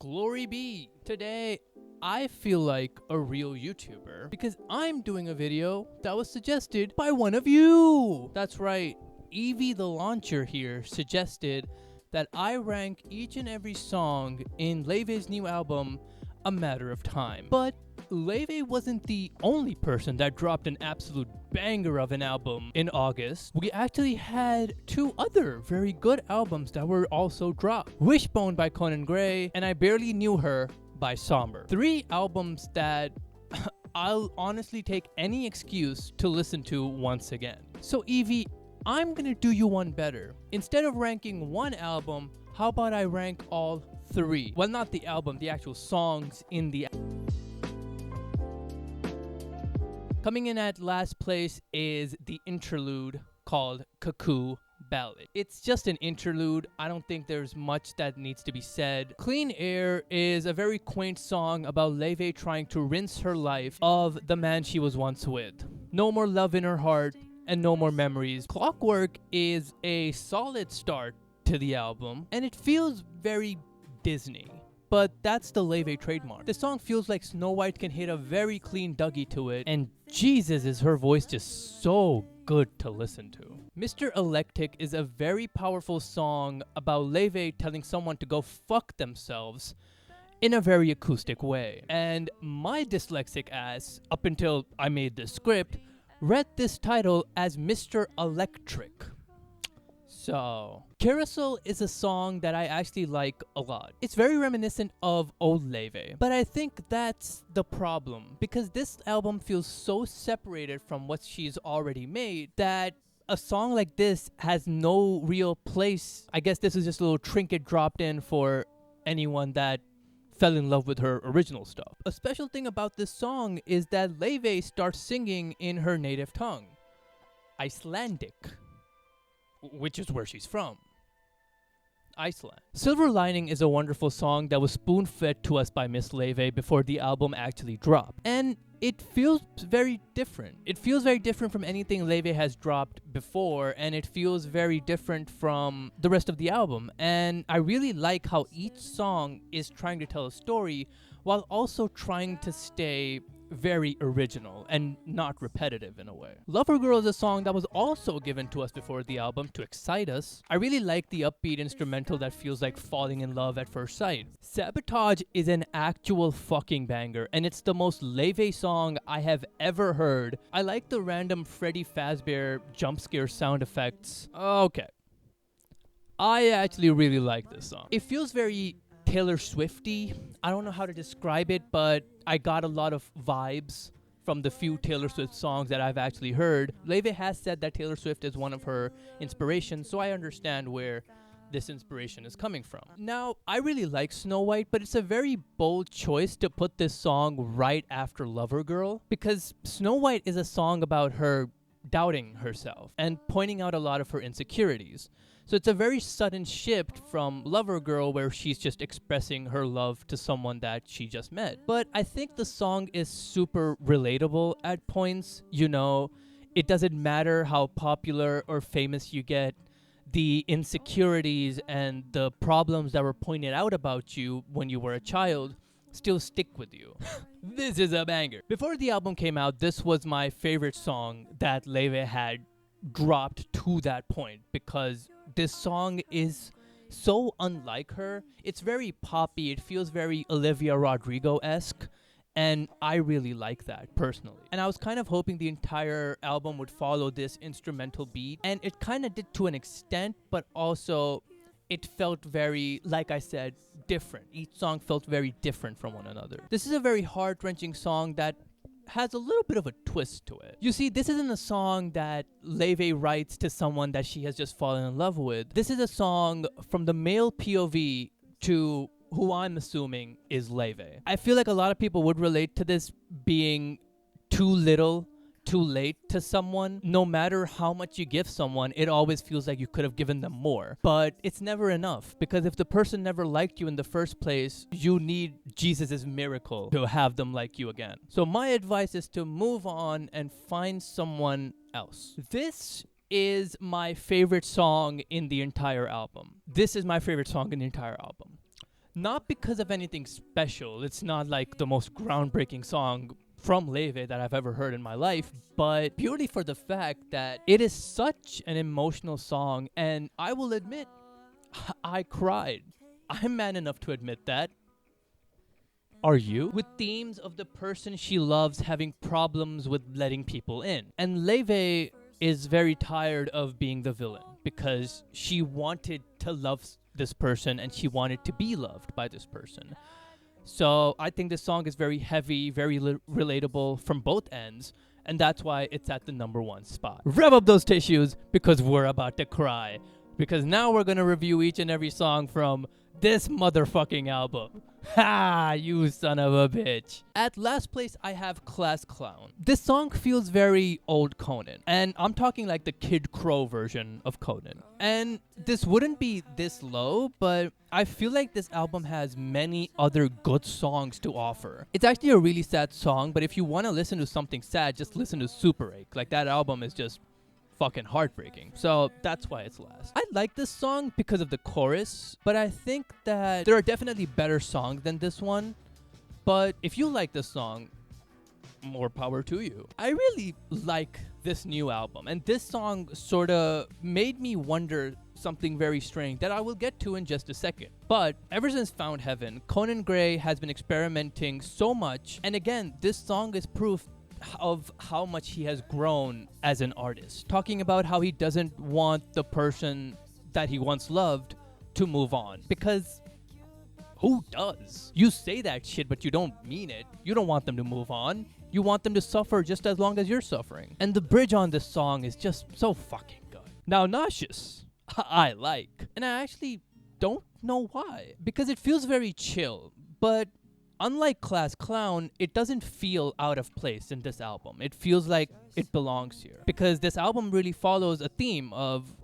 Glory be! Today, I feel like a real YouTuber because I'm doing a video that was suggested by one of you! That's right, Evie the Launcher here suggested that I rank each and every song in Laufey's new album A Matter of Time. But Laufey wasn't the only person that dropped an absolute banger of an album in August. We actually had two other very good albums that were also dropped. Wishbone by Conan Cray and I Barely Knew Her by Sombr. Three albums that I'll honestly take any excuse to listen to once again. So Evie, I'm gonna do you one better. Instead of ranking one album, how about I rank all three? Well, not the album, the actual songs in the album. Coming in at last place is the interlude called Cuckoo Ballad. It's just an interlude. I don't think there's much that needs to be said. Clean Air is a very quaint song about Laufey trying to rinse her life of the man she was once with. No more love in her heart and no more memories. Clockwork is a solid start to the album and it feels very Disney. But that's the Laufey trademark. The song feels like Snow White can hit a very clean Dougie to it, and Jesus is her voice just so good to listen to. Mr. Electric is a very powerful song about Laufey telling someone to go fuck themselves in a very acoustic way. And my dyslexic ass, up until I made this script, read this title as Mr. Electric. So, Carousel is a song that I actually like a lot. It's very reminiscent of old Laufey, but I think that's the problem because this album feels so separated from what she's already made that a song like this has no real place. I guess this is just a little trinket dropped in for anyone that fell in love with her original stuff. A special thing about this song is that Laufey starts singing in her native tongue, Icelandic, which is where she's from. Iceland. Silver Lining is a wonderful song that was spoon-fed to us by Miss Laufey before the album actually dropped. And it feels very different. It feels very different from anything Laufey has dropped before, and it feels very different from the rest of the album. And I really like how each song is trying to tell a story while also trying to stay very original and not repetitive in a way. Lover Girl is a song that was also given to us before the album to excite us. I really like the upbeat instrumental that feels like falling in love at first sight. Sabotage is an actual fucking banger and it's the most Laufey song I have ever heard. I like the random Freddy Fazbear jump scare sound effects. Okay. I actually really like this song. It feels very Taylor Swifty. I don't know how to describe it, but I got a lot of vibes from the few Taylor Swift songs that I've actually heard. Laufey has said that Taylor Swift is one of her inspirations, so I understand where this inspiration is coming from. Now, I really like Snow White, but it's a very bold choice to put this song right after Lover Girl, because Snow White is a song about her doubting herself and pointing out a lot of her insecurities. So it's a very sudden shift from Lover Girl where she's just expressing her love to someone that she just met. But I think the song is super relatable at points. You know, it doesn't matter how popular or famous you get. The insecurities and the problems that were pointed out about you when you were a child still stick with you. This is a banger. Before the album came out, this was my favorite song that Laufey had dropped to that point because this song is so unlike her. It's very poppy. It feels very Olivia Rodrigo-esque. And I really like that, personally. And I was kind of hoping the entire album would follow this instrumental beat. And it kind of did to an extent, but also it felt very, like I said, different. Each song felt very different from one another. This is a very heart-wrenching song that has a little bit of a twist to it. You see, this isn't a song that Laufey writes to someone that she has just fallen in love with. This is a song from the male POV to who I'm assuming is Laufey. I feel like a lot of people would relate to this being too little, too late to someone. No matter how much you give someone, it always feels like you could have given them more. But it's never enough, because if the person never liked you in the first place, you need Jesus' miracle to have them like you again. So my advice is to move on and find someone else. This is my favorite song in the entire album. Not because of anything special. It's not like the most groundbreaking song from Laufey that I've ever heard in my life, but purely for the fact that it is such an emotional song, and I will admit, I cried. I'm man enough to admit that. Are you? With themes of the person she loves having problems with letting people in. And Laufey is very tired of being the villain because she wanted to love this person and she wanted to be loved by this person. So I think this song is very heavy, very relatable from both ends, and that's why it's at the #1 spot. Rev up those tissues because we're about to cry. Because now we're gonna review each and every song from this motherfucking album. Ha! You son of a bitch. At last place, I have Class Clown. This song feels very old Conan, and I'm talking like the Kid Crow version of Conan. And this wouldn't be this low, but I feel like this album has many other good songs to offer. It's actually a really sad song, but if you want to listen to something sad, just listen to Super Ache. Like, that album is just fucking heartbreaking. So that's why it's last. I like this song because of the chorus, but I think that there are definitely better songs than this one. But if you like this song, more power to you. I really like this new album, and this song sort of made me wonder something very strange that I will get to in just a second. But ever since Found Heaven, Conan Cray has been experimenting so much, and again, this song is proof of how much he has grown as an artist, talking about how he doesn't want the person that he once loved to move on, because who does? You say that shit, but you don't mean it. You don't want them to move on. You want them to suffer just as long as you're suffering. And the bridge on this song is just so fucking good. Now, Nauseous, I like, and I actually don't know why, because it feels very chill, but unlike Class Clown, it doesn't feel out of place in this album. It feels like it belongs here. Because this album really follows a theme of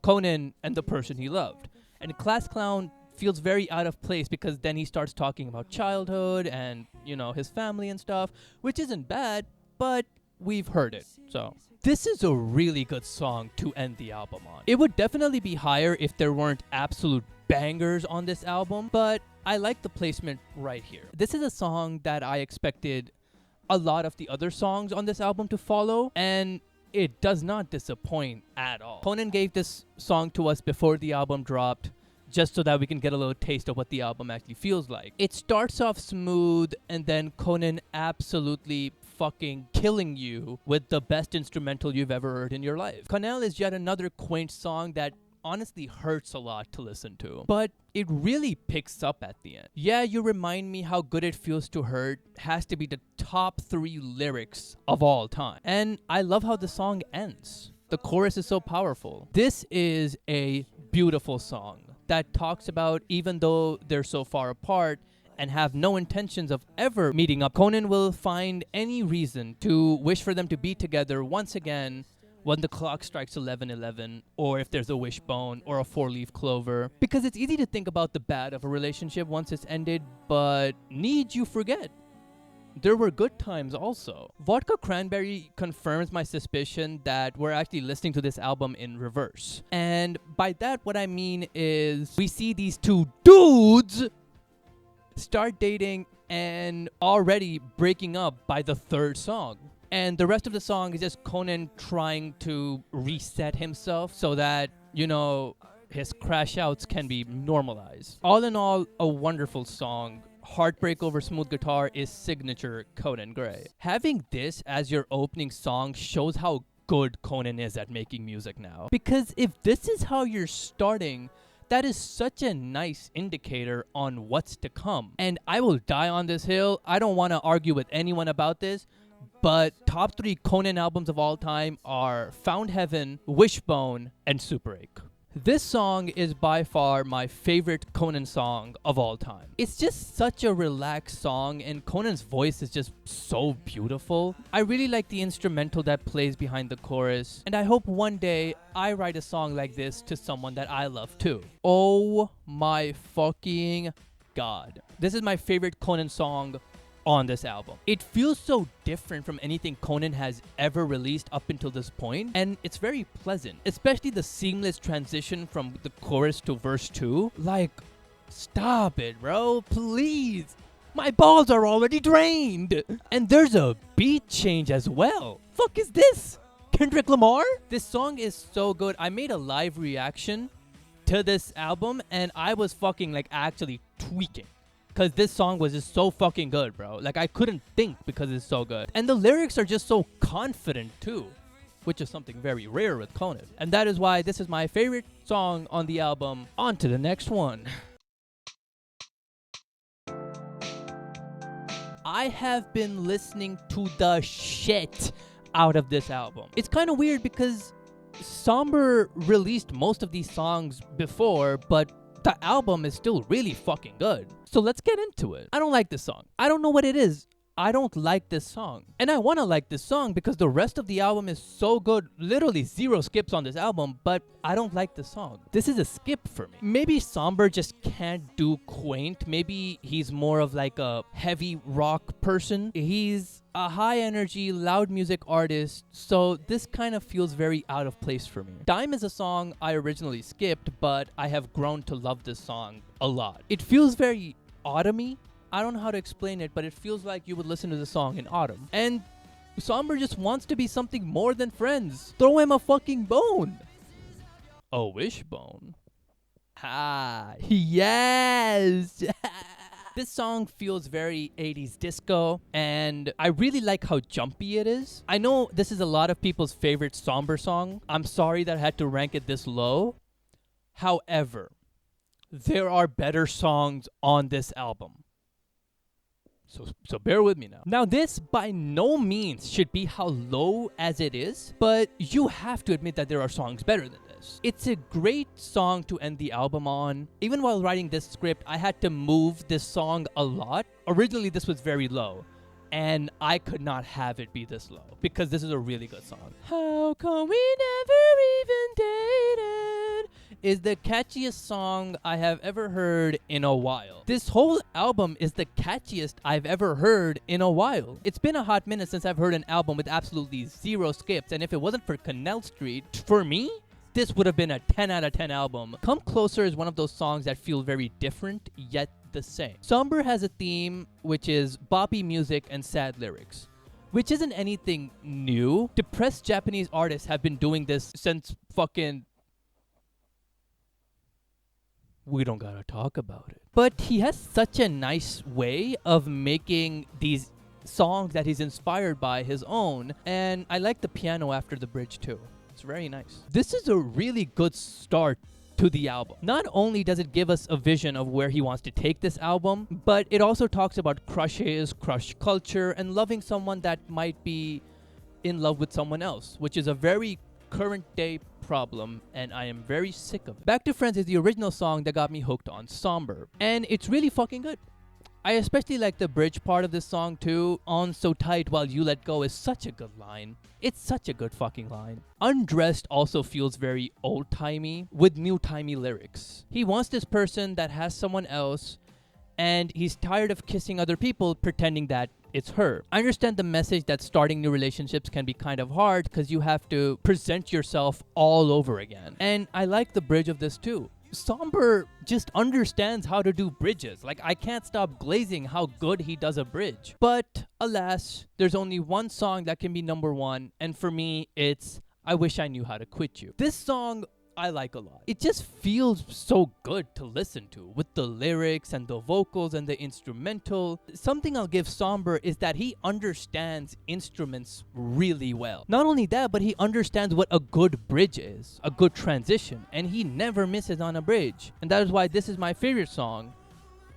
Conan and the person he loved. And Class Clown feels very out of place because then he starts talking about childhood and, you know, his family and stuff, which isn't bad, but we've heard it. So this is a really good song to end the album on. It would definitely be higher if there weren't absolute bangers on this album, but I like the placement right here. This is a song that I expected a lot of the other songs on this album to follow, and it does not disappoint at all. Conan gave this song to us before the album dropped, just so that we can get a little taste of what the album actually feels like. It starts off smooth, and then Conan absolutely fucking killing you with the best instrumental you've ever heard in your life. Connell is yet another quaint song that honestly hurts a lot to listen to, but it really picks up at the end. Yeah, You Remind Me How Good It Feels to Hurt has to be the top 3 lyrics of all time. And I love how the song ends. The chorus is so powerful. This is a beautiful song that talks about, even though they're so far apart and have no intentions of ever meeting up, Conan will find any reason to wish for them to be together once again when the clock strikes 11:11, or if there's a wishbone or a 4-leaf clover. Because it's easy to think about the bad of a relationship once it's ended, but need you forget? There were good times also. Vodka Cranberry confirms my suspicion that we're actually listening to this album in reverse. And by that, what I mean is we see these two dudes start dating and already breaking up by the 3rd song. And the rest of the song is just Conan trying to reset himself so that, you know, his crash outs can be normalized. All in all, a wonderful song. Heartbreak over smooth guitar is signature Conan Cray. Having this as your opening song shows how good Conan is at making music now. Because if this is how you're starting, that is such a nice indicator on what's to come. And I will die on this hill. I don't want to argue with anyone about this, but top 3 Conan albums of all time are Found Heaven, Wishbone, and Super Ache. This song is by far my favorite Conan song of all time. It's just such a relaxed song, and Conan's voice is just so beautiful. I really like the instrumental that plays behind the chorus, and I hope one day I write a song like this to someone that I love too. Oh my fucking god. This is my favorite Conan song on this album. It feels so different from anything Conan has ever released up until this point, and it's very pleasant, especially the seamless transition from the chorus to verse 2. Like, Stop it, bro. Please. My balls are already drained. And there's a beat change as well. Fuck is this? Kendrick Lamar? This song is so good. I made a live reaction to this album and I was fucking like actually tweaking. Because this song was just so fucking good, bro. Like I couldn't think because it's so good. And the lyrics are just so confident too, which is something very rare with Conan. And that is why this is my favorite song on the album. On to the next one. I have been listening to the shit out of this album. It's kind of weird because Sombr released most of these songs before, but the album is still really fucking good. So let's get into it. I don't like this song. I don't know what it is. I don't like this song. And I want to like this song because the rest of the album is so good. Literally 0 skips on this album, but I don't like the song. This is a skip for me. Maybe Sombr just can't do quaint. Maybe he's more of like a heavy rock person. He's a high energy, loud music artist, so this kind of feels very out of place for me. Dime is a song I originally skipped, but I have grown to love this song a lot. It feels very autumny. I don't know how to explain it, but it feels like you would listen to the song in autumn. And Sombr just wants to be something more than friends. Throw him a fucking bone. A wishbone. Ah, yes. This song feels very 80s disco, and I really like how jumpy it is. I know this is a lot of people's favorite Sombr song. I'm sorry that I had to rank it this low. However, there are better songs on this album. So bear with me now. Now this by no means should be how low as it is, but you have to admit that there are songs better than this. It's a great song to end the album on. Even while writing this script, I had to move this song a lot. Originally this was very low, and I could not have it be this low because this is a really good song. How come we never even dated is the catchiest song I have ever heard in a while. This whole album is the catchiest I've ever heard in a while. It's been a hot minute since I've heard an album with absolutely 0 skips, and if it wasn't for Canal Street, for me, this would have been a 10 out of 10 album. Come Closer is one of those songs that feel very different, yet the same. Sombr has a theme, which is boppy music and sad lyrics, which isn't anything new. Depressed Japanese artists have been doing this since fucking... We don't gotta talk about it. But he has such a nice way of making these songs that he's inspired by his own, and I like the piano after the bridge too. It's very nice. This is a really good start to the album. Not only does it give us a vision of where he wants to take this album, but it also talks about crushes, crush culture, and loving someone that might be in love with someone else, which is a very current day problem, and I am very sick of it. Back to Friends is the original song that got me hooked on Sombr, and it's really fucking good. I especially like the bridge part of this song too. On so tight while you let go is such a good line. It's such a good fucking line. Undressed also feels very old-timey with new-timey lyrics. He wants this person that has someone else, and he's tired of kissing other people pretending that it's her. I understand the message that starting new relationships can be kind of hard because you have to present yourself all over again. And I like the bridge of this too. Sombr just understands how to do bridges. Like, I can't stop glazing how good he does a bridge. But alas, there's only one song that can be number 1, and for me, it's I Wish I Knew How to Quit You. This song I like a lot. It just feels so good to listen to with the lyrics and the vocals and the instrumental. Something I'll give Sombr is that he understands instruments really well. Not only that, but he understands what a good bridge is, a good transition, and he never misses on a bridge. And that is why this is my favorite song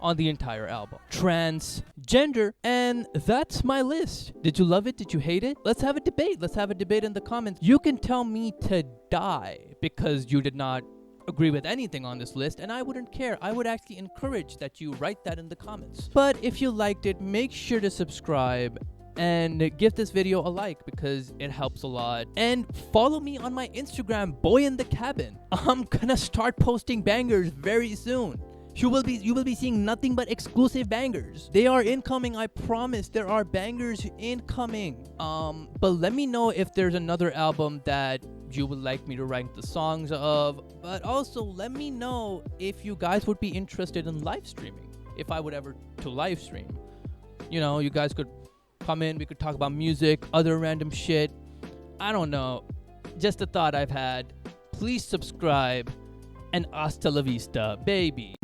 on the entire album. Transgender. And that's my list. Did you love it? Did you hate it? Let's have a debate. Let's have a debate in the comments. You can tell me to die because you did not agree with anything on this list, and I wouldn't care. I would actually encourage that you write that in the comments. But if you liked it, make sure to subscribe and give this video a like because it helps a lot. And follow me on my Instagram, Boy in the Cabin. I'm gonna start posting bangers very soon. You will be seeing nothing but exclusive bangers. They are incoming, I promise. There are bangers incoming. But let me know if there's another album that you would like me to rank the songs of, but also let me know if you guys would be interested in live streaming, if I would ever to live stream. You know, you guys could come in, we could talk about music, other random shit. I don't know. Just a thought I've had. Please subscribe, and hasta la vista, baby.